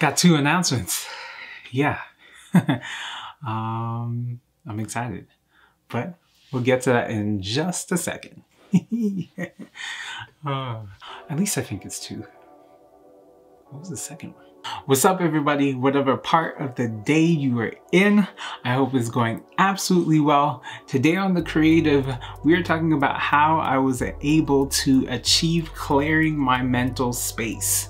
got 2 announcements. Yeah. I'm excited, but we'll get to that in just a second. At least I think it's 2. What was the second one? What's up, everybody? Whatever part of the day you are in, I hope it's going absolutely well. Today on The Creative, we are talking about how I was able to achieve clearing my mental space.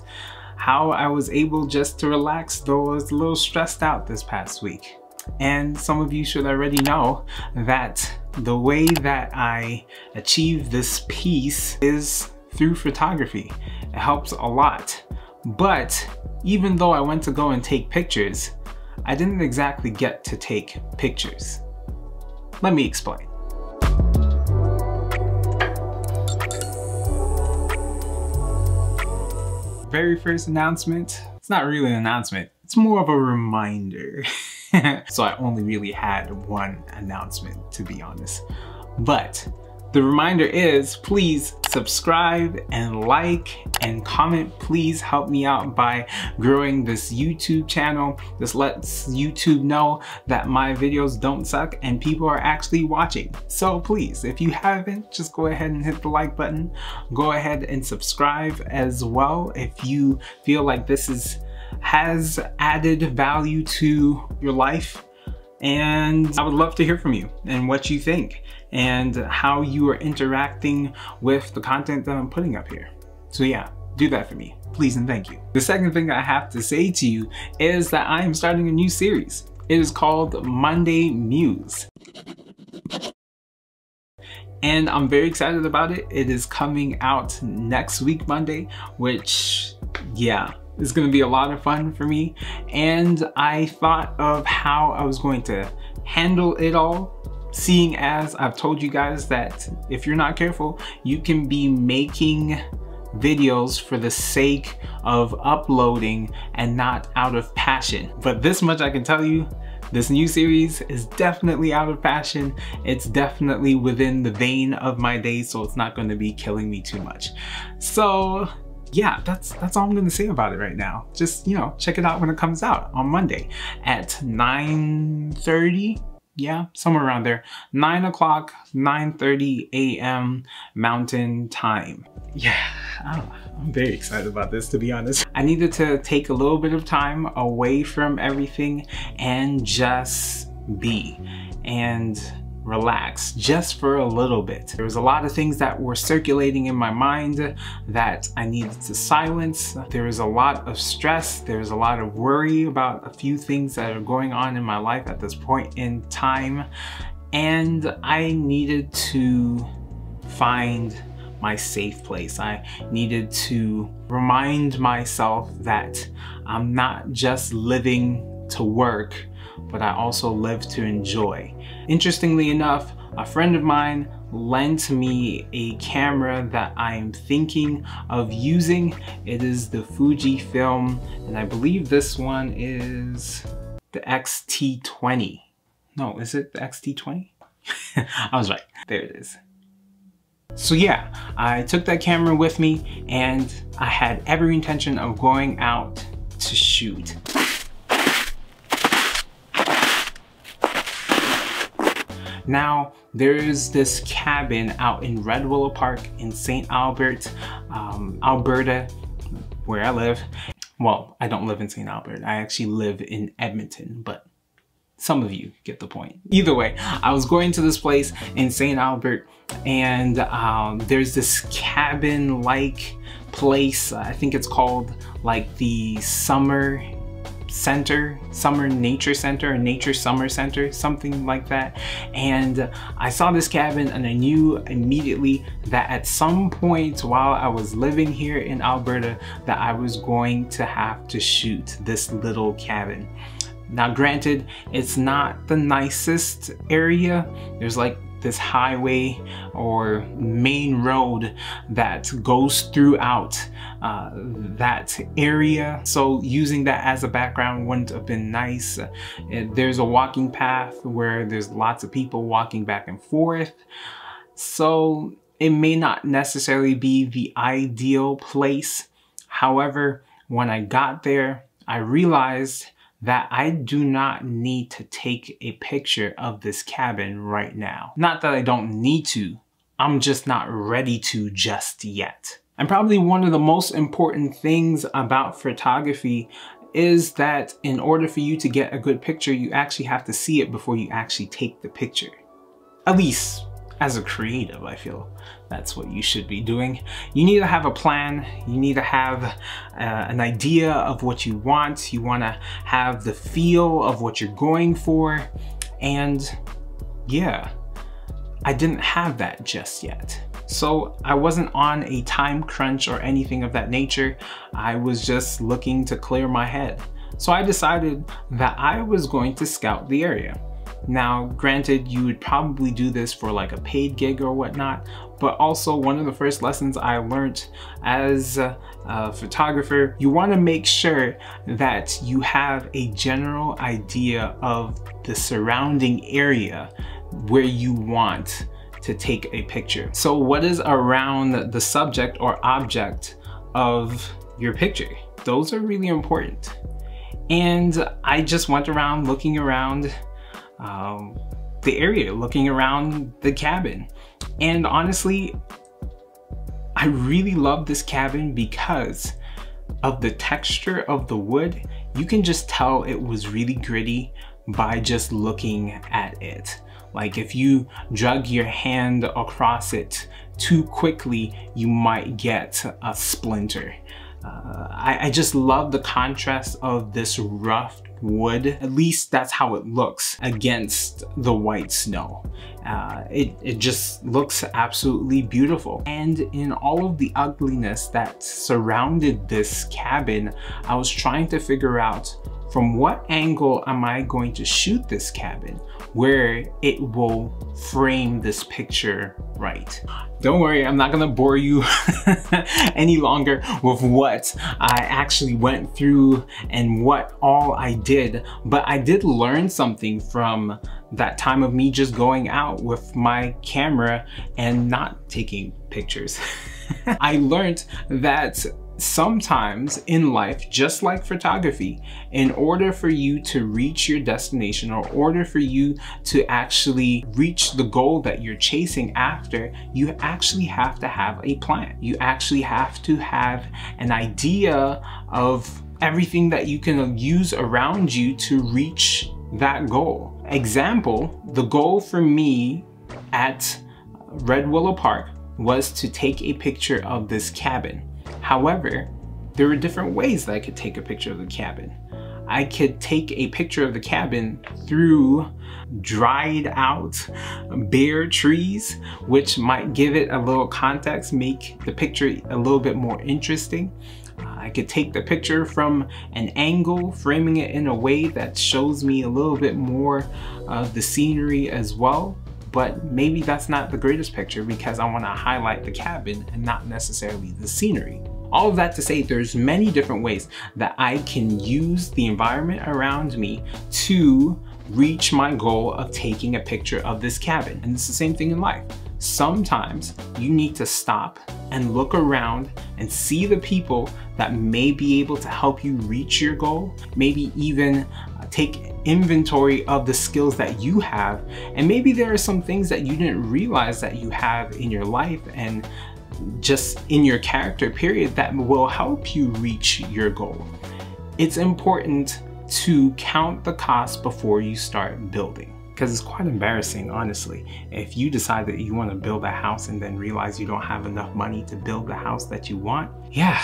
How I was able just to relax, though I was a little stressed out this past week. And some of you should already know that the way that I achieve this peace is through photography. It helps a lot. But even though I went to go and take pictures, I didn't exactly get to take pictures. Let me explain. Very first announcement, it's not really an announcement, it's more of a reminder. So I only really had one announcement, to be honest. But the reminder is, please subscribe and like and comment. Please help me out by growing this YouTube channel. This lets YouTube know that my videos don't suck and people are actually watching. So please, if you haven't, just go ahead and hit the like button. Go ahead and subscribe as well if you feel like this has added value to your life. And I would love to hear from you and what you think and how you are interacting with the content that I'm putting up here. So yeah, do that for me, please and thank you. The second thing I have to say to you is that I am starting a new series. It is called Monday Muse. And I'm very excited about it. It is coming out next week, Monday, which, yeah, it's gonna be a lot of fun for me. And I thought of how I was going to handle it all, seeing as I've told you guys that if you're not careful, you can be making videos for the sake of uploading and not out of passion. But this much I can tell you, this new series is definitely out of passion. It's definitely within the vein of my day, so it's not gonna be killing me too much. So yeah, that's all I'm gonna say about it right now. Just, you know, check it out when it comes out on Monday at 9:30. Yeah, somewhere around there. 9 o'clock, 9:30 a.m. Mountain Time. Yeah, I don't know. I'm very excited about this, to be honest. I needed to take a little bit of time away from everything and just be and relax just for a little bit. There was a lot of things that were circulating in my mind that I needed to silence. There was a lot of stress. There was a lot of worry about a few things that are going on in my life at this point in time. And I needed to find my safe place. I needed to remind myself that I'm not just living to work, but I also live to enjoy. Interestingly enough, a friend of mine lent me a camera that I'm thinking of using. It is the Fujifilm, and I believe this one is the X-T20. No, is it the X-T20? I was right, there it is. So yeah, I took that camera with me and I had every intention of going out to shoot. Now, there's this cabin out in Red Willow Park in St. Albert, Alberta, where I live. Well, I don't live in St. Albert. I actually live in Edmonton, but some of you get the point. Either way, I was going to this place in St. Albert and there's this cabin-like place. I think it's called like the Summer Nature Center, or Nature Summer Center, something like that. And I saw this cabin and I knew immediately that at some point while I was living here in Alberta that I was going to have to shoot this little cabin. Now granted, it's not the nicest area. There's like this highway or main road that goes throughout that area. So using that as a background wouldn't have been nice. There's a walking path where there's lots of people walking back and forth. So it may not necessarily be the ideal place. However, when I got there, I realized that I do not need to take a picture of this cabin right now. Not that I don't need to, I'm just not ready to just yet. And probably one of the most important things about photography is that in order for you to get a good picture, you actually have to see it before you actually take the picture. At least as a creative, I feel that's what you should be doing. You need to have a plan. You need to have an idea of what you want. You want to have the feel of what you're going for. And yeah, I didn't have that just yet. So I wasn't on a time crunch or anything of that nature. I was just looking to clear my head. So I decided that I was going to scout the area. Now, granted, you would probably do this for like a paid gig or whatnot, but also one of the first lessons I learned as a photographer, you want to make sure that you have a general idea of the surrounding area where you want to take a picture. So what is around the subject or object of your picture? Those are really important. And I just went around looking around the area, looking around the cabin. And honestly, I really love this cabin because of the texture of the wood. You can just tell it was really gritty by just looking at it. Like if you drug your hand across it too quickly, you might get a splinter. I just love the contrast of this rough wood. At least that's how it looks against the white snow. It just looks absolutely beautiful. And in all of the ugliness that surrounded this cabin, I was trying to figure out from what angle am I going to shoot this cabin where it will frame this picture right. Don't worry, I'm not gonna bore you any longer with what I actually went through and what all I did, but I did learn something from that time of me just going out with my camera and not taking pictures. I learned that sometimes in life, just like photography, in order for you to reach your destination, or order for you to actually reach the goal that you're chasing after, you actually have to have a plan. You actually have to have an idea of everything that you can use around you to reach that goal. Example, the goal for me at Red Willow Park was to take a picture of this cabin. However, there were different ways that I could take a picture of the cabin. I could take a picture of the cabin through dried out bare trees, which might give it a little context, make the picture a little bit more interesting. I could take the picture from an angle, framing it in a way that shows me a little bit more of the scenery as well. But maybe that's not the greatest picture because I want to highlight the cabin and not necessarily the scenery. All of that to say, there's many different ways that I can use the environment around me to reach my goal of taking a picture of this cabin. And it's the same thing in life. Sometimes you need to stop and look around and see the people that may be able to help you reach your goal, maybe even take inventory of the skills that you have. And maybe there are some things that you didn't realize that you have in your life and just in your character period that will help you reach your goal. It's important to count the cost before you start building. Because it's quite embarrassing, honestly, if you decide that you want to build a house and then realize you don't have enough money to build the house that you want. Yeah,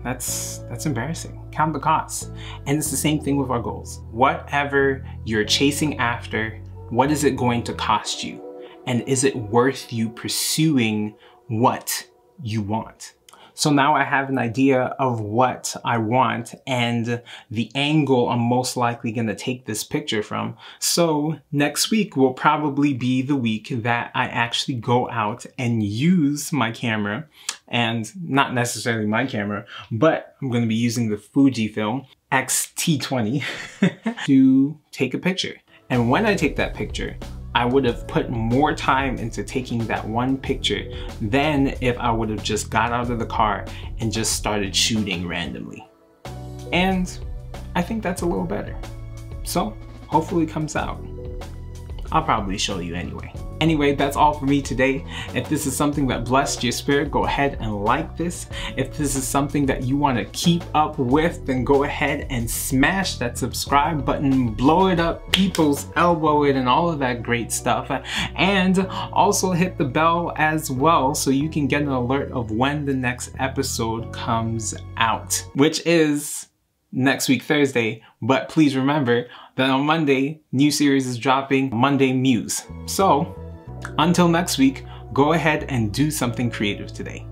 that's embarrassing. Count the costs. And it's the same thing with our goals. Whatever you're chasing after, what is it going to cost you? And is it worth you pursuing what you want? So now I have an idea of what I want and the angle I'm most likely gonna take this picture from. So next week will probably be the week that I actually go out and use my camera, and not necessarily my camera, but I'm gonna be using the Fujifilm X-T20 to take a picture. And when I take that picture, I would have put more time into taking that one picture than if I would have just got out of the car and just started shooting randomly. And I think that's a little better. So hopefully it comes out. I'll probably show you anyway. Anyway, that's all for me today. If this is something that blessed your spirit, go ahead and like this. If this is something that you want to keep up with, then go ahead and smash that subscribe button, blow it up, people's elbow it, and all of that great stuff. And also hit the bell as well so you can get an alert of when the next episode comes out, which is next week, Thursday. But please remember that on Monday, new series is dropping, Monday Muse. So until next week, go ahead and do something creative today.